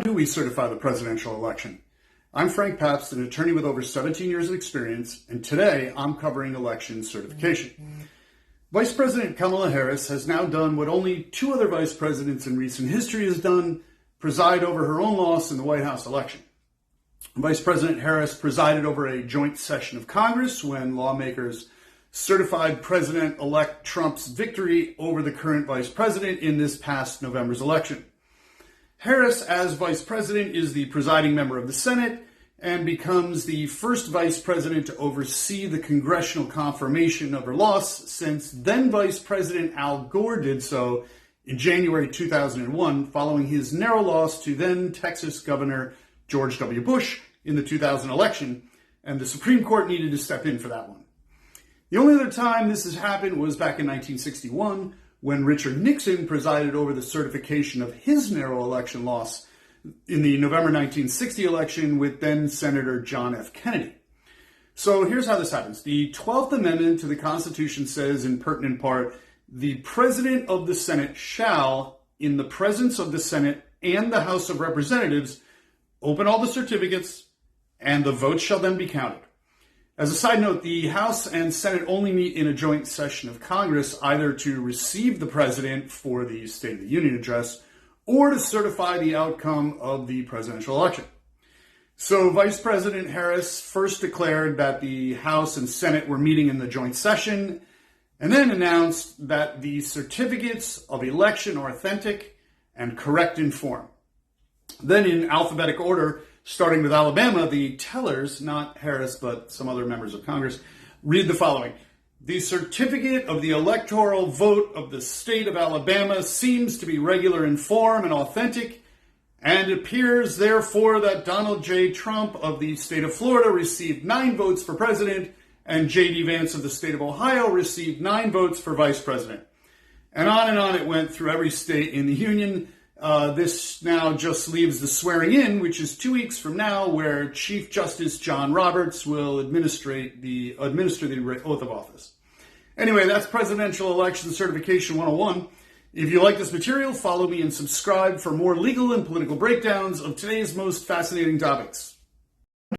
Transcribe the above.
do we certify the presidential election? I'm Frank Pabst, an attorney with over 17 years of experience, and today I'm covering election certification. Vice President Kamala Harris has now done what only two other vice presidents in recent history has done, preside over her own loss in the White House election. Vice President Harris presided over a joint session of Congress when lawmakers certified President-elect Trump's victory over the current vice president in this past November's election. Harris, as vice president, is the presiding member of the Senate and becomes the first vice president to oversee the congressional confirmation of her loss since then Vice President Al Gore did so in January 2001, following his narrow loss to then Texas Governor George W. Bush in the 2000 election, and the Supreme Court needed to step in for that one. The only other time this has happened was back in 1961, when Richard Nixon presided over the certification of his narrow election loss in the November 1960 election with then Senator John F. Kennedy. So here's how this happens. The 12th Amendment to the Constitution says, in pertinent part, the President of the Senate shall, in the presence of the Senate and the House of Representatives, open all the certificates, and the votes shall then be counted. As a side note, the House and Senate only meet in a joint session of Congress either to receive the president for the State of the Union address or to certify the outcome of the presidential election. So Vice President Harris first declared that the House and Senate were meeting in the joint session and then announced that the certificates of election are authentic and correct in form. Then in alphabetic order, starting with Alabama, the tellers, not Harris, but some other members of Congress, read the following. The certificate of the electoral vote of the state of Alabama seems to be regular in form and authentic, and appears, therefore, that Donald J. Trump of the state of Florida received 9 votes for president, and J.D. Vance of the state of Ohio received 9 votes for vice president. And on it went through every state in the union. This now just leaves the swearing in, which is 2 weeks from now, where Chief Justice John Roberts will administer the oath of office. Anyway, that's Presidential Election Certification 101. If you like this material, follow me and subscribe for more legal and political breakdowns of today's most fascinating topics.